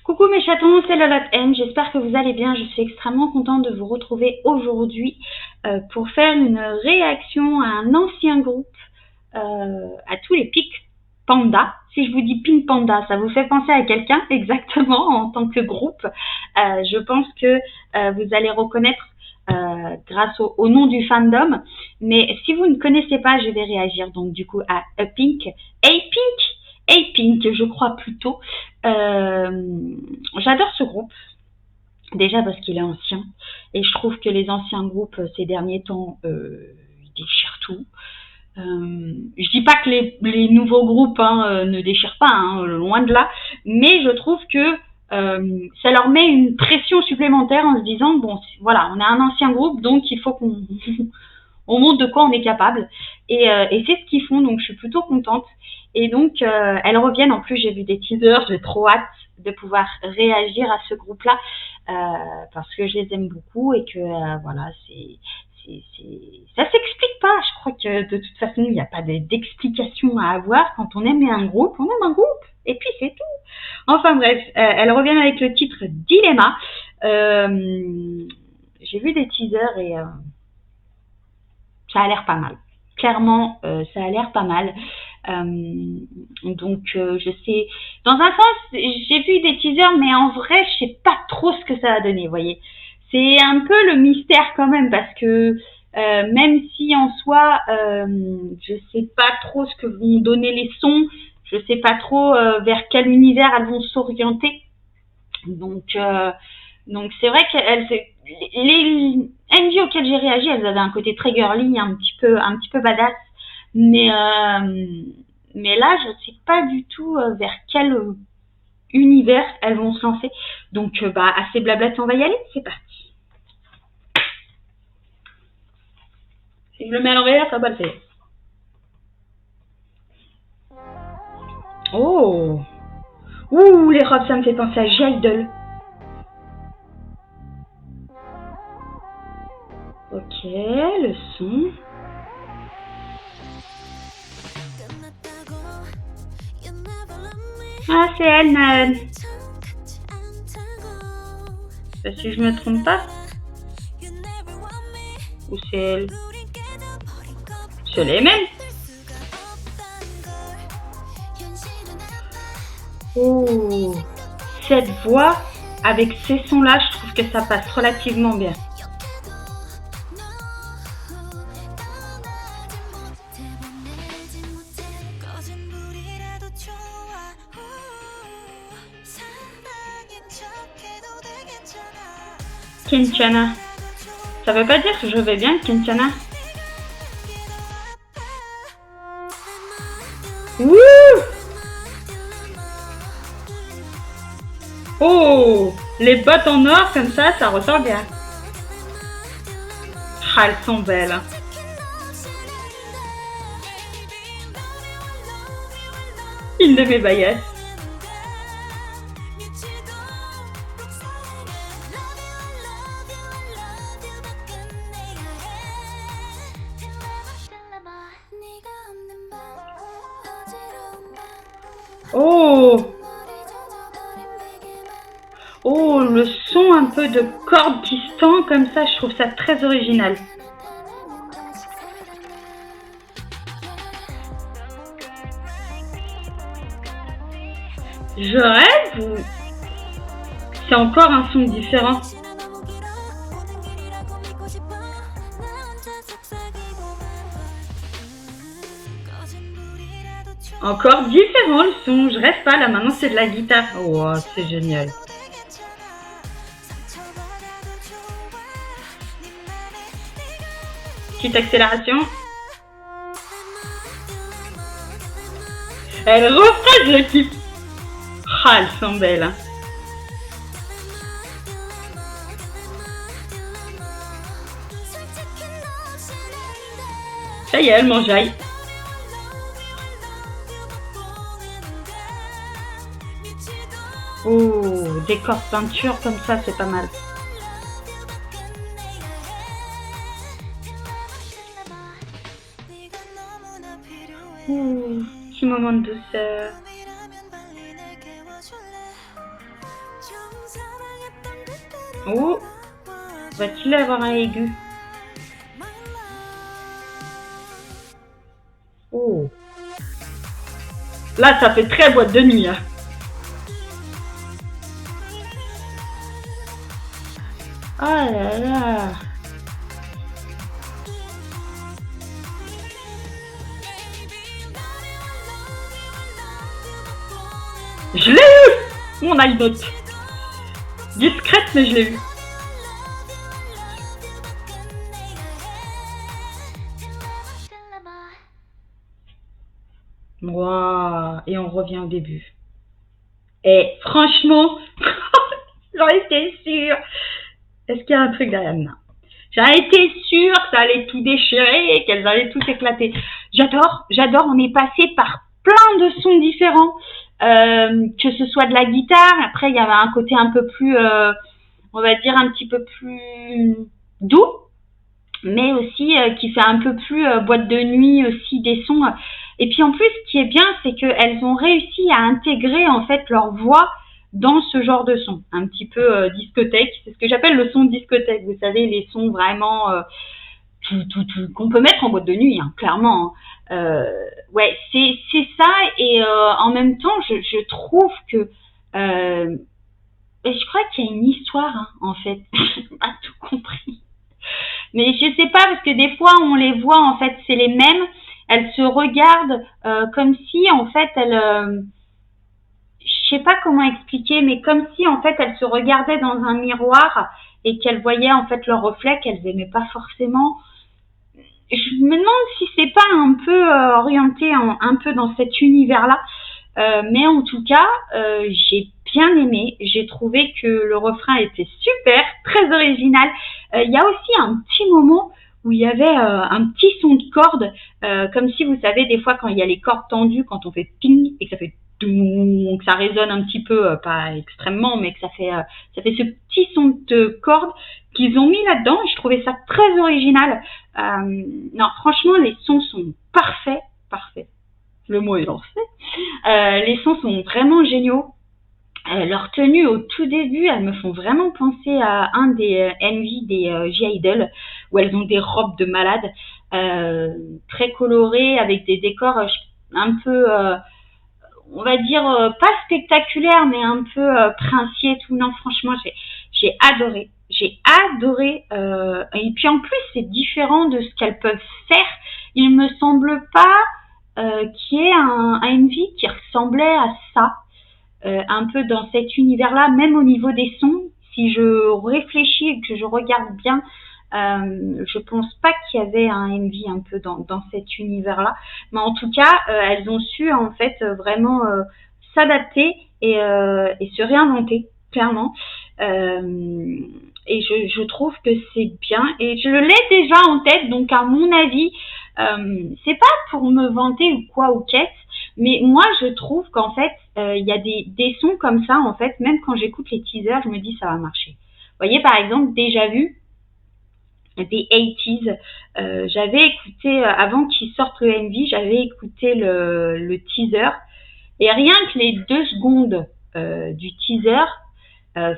Coucou mes chatons, c'est Lolotte M, j'espère que vous allez bien, je suis extrêmement contente de vous retrouver aujourd'hui pour faire une réaction à un ancien groupe, à tous les Pink Panda. Si je vous dis Pink Panda, ça vous fait penser à quelqu'un exactement en tant que groupe. Je pense que vous allez reconnaître grâce au nom du fandom, mais si vous ne connaissez pas, je vais réagir donc du coup à A-Pink. A-Pink, je crois plutôt. J'adore ce groupe, déjà parce qu'il est ancien, et je trouve que les anciens groupes ces derniers temps, ils déchirent tout. Je dis pas que les nouveaux groupes ne déchirent pas, loin de là, mais je trouve que ça leur met une pression supplémentaire en se disant bon voilà, on est un ancien groupe, donc il faut qu'on on montre de quoi on est capable, et c'est ce qu'ils font, donc je suis plutôt contente. Et donc elles reviennent, en plus j'ai vu des teasers, j'ai trop hâte de pouvoir réagir à ce groupe-là, parce que je les aime beaucoup et que voilà, ça s'explique pas. Je crois que de toute façon il n'y a pas d'explication à avoir. Quand on aime un groupe, on aime un groupe, et puis c'est tout. Enfin bref, elles reviennent avec le titre Dilemma. J'ai vu des teasers et ça a l'air pas mal. Clairement, ça a l'air pas mal. Donc, je sais. Dans un sens, j'ai vu des teasers, mais en vrai, je sais pas trop ce que ça va donner. Vous voyez, c'est un peu le mystère quand même, parce que même si en soi, je sais pas trop ce que vont donner les sons, je sais pas trop vers quel univers elles vont s'orienter. Donc c'est vrai que les NG auxquelles j'ai réagi, elles avaient un côté très girly, un petit peu badass, mais là je ne sais pas du tout vers quel univers elles vont se lancer. Donc assez blablaté, on va y aller, c'est parti. Si je le mets à l'envers, ça va le faire. Oh, ouh, les robes, ça me fait penser à J-Idol. Ok, le son. Ah, c'est elle, Nan. Si je me trompe pas. Ou c'est elle? C'est les mêmes. Oh, cette voix avec ces sons-là, je trouve que ça passe relativement bien. Kintiana. Ça veut pas dire que je vais bien, Kintiana. Wouh! Oh! Les bottes en or comme ça ressort bien. Ah, elles sont belles. Une de mes baillettes. Oh! Oh, le son un peu de cordes qui se tend comme ça, je trouve ça très original. Je rêve ou c'est encore un son différent? Encore différent le son, je rêve pas là, maintenant c'est de la guitare. Oh, c'est génial. Petite accélération. Elle refraise le clip. Ah, elles sont belles. Hein. Ça y est, elle m'enjaille. Oh, décor peinture comme ça, c'est pas mal. Ouh, petit moment de douceur. Oh, va-t-il avoir un aigu? Oh. Là, ça fait très boîte de nuit. Hein. Oh là là. Je l'ai eu, mon iNote. Discrète, mais je l'ai eu. Waouh. Et on revient au début. Et franchement, j'en étais sûre. Est-ce qu'il y a un truc derrière? Non. J'en étais sûre que ça allait tout déchirer et qu'elles allaient tout éclater. J'adore. On est passé par plein de sons différents. Que ce soit de la guitare. Après, il y avait un côté un peu plus, on va dire, un petit peu plus doux. Mais aussi qui fait un peu plus boîte de nuit aussi des sons. Et puis en plus, ce qui est bien, c'est qu'elles ont réussi à intégrer en fait leur voix dans ce genre de son, un petit peu discothèque. C'est ce que j'appelle le son discothèque. Vous savez, les sons vraiment tout qu'on peut mettre en boîte de nuit, hein, clairement. Ouais, c'est ça. Et en même temps, je trouve que et je crois qu'il y a une histoire, hein, en fait. J'ai pas tout compris. Mais je sais pas, parce que des fois, on les voit, en fait, c'est les mêmes. Elles se regardent comme si, en fait, je sais pas comment expliquer, mais comme si, en fait, elles se regardaient dans un miroir et qu'elles voyaient, en fait, leur reflet qu'elles aimaient pas forcément. Je me demande si c'est pas un peu orienté un peu dans cet univers-là. Mais en tout cas, j'ai bien aimé. J'ai trouvé que le refrain était super, très original. Il y a aussi un petit moment où il y avait un petit son de corde, comme si vous savez des fois quand il y a les cordes tendues, quand on fait ping et que ça fait donc ça résonne un petit peu, pas extrêmement, mais que ça fait ce petit son de corde qu'ils ont mis là-dedans. Et je trouvais ça très original. Non, franchement, les sons sont parfaits. Le mot est lancé. Les sons sont vraiment géniaux. Leurs tenues au tout début, elles me font vraiment penser à un des Envy des J-Idol, où elles ont des robes de malade, très colorées, avec des décors un peu, on va dire, pas spectaculaires, mais un peu princiers et tout. Non, franchement, j'ai adoré. J'ai adoré. Et puis en plus, c'est différent de ce qu'elles peuvent faire. Il me semble pas qui est un Envy qui ressemblait à ça, un peu dans cet univers-là, même au niveau des sons. Si je réfléchis et que je regarde bien, je pense pas qu'il y avait un Envy un peu dans cet univers-là. Mais en tout cas, elles ont su en fait vraiment s'adapter et se réinventer, clairement. Et je trouve que c'est bien. Et je l'ai déjà en tête, donc à mon avis, c'est pas pour me vanter ou quoi ou qu'est-ce, mais moi je trouve qu'en fait, il y a des sons comme ça, en fait, même quand j'écoute les teasers, je me dis ça va marcher. Vous voyez, par exemple, Déjà Vu, des 80s. J'avais écouté, avant qu'ils sortent le Envy, j'avais écouté le teaser. Et rien que les 2 secondes du teaser,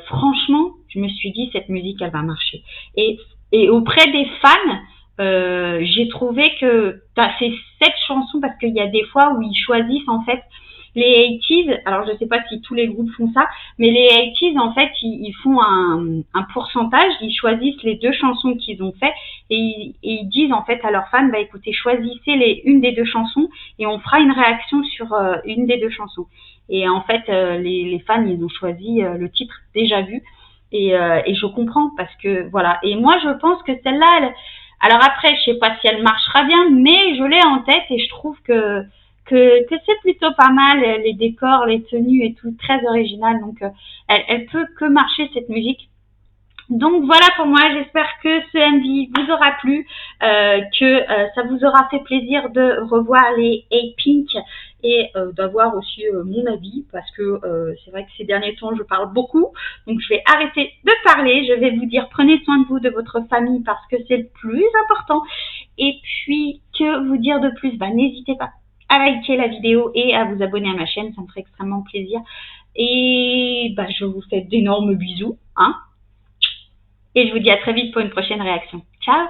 franchement, je me suis dit, cette musique, elle va marcher. Et auprès des fans, j'ai trouvé que c'est cette chanson, parce qu'il y a des fois où ils choisissent, en fait, les 80s, alors je sais pas si tous les groupes font ça, mais les 80s, en fait, ils font un pourcentage, ils choisissent les 2 chansons qu'ils ont fait et ils disent, en fait, à leurs fans, bah écoutez, choisissez une des 2 chansons et on fera une réaction sur une des 2 chansons. Et en fait, les fans, ils ont choisi le titre Déjà Vu. Et je comprends parce que, voilà. Et moi, je pense que celle-là, alors après, je sais pas si elle marchera bien, mais je l'ai en tête et je trouve que c'est plutôt pas mal, les décors, les tenues et tout, très original. Donc, elle peut que marcher, cette musique. Donc voilà pour moi, j'espère que ce Envy vous aura plu, que ça vous aura fait plaisir de revoir les 8Pink et d'avoir aussi mon avis, parce que c'est vrai que ces derniers temps je parle beaucoup, donc je vais arrêter de parler, je vais vous dire prenez soin de vous, de votre famille, parce que c'est le plus important. Et puis que vous dire de plus, n'hésitez pas à liker la vidéo et à vous abonner à ma chaîne, ça me ferait extrêmement plaisir. Et je vous fais d'énormes bisous, hein. Et je vous dis à très vite pour une prochaine réaction. Ciao!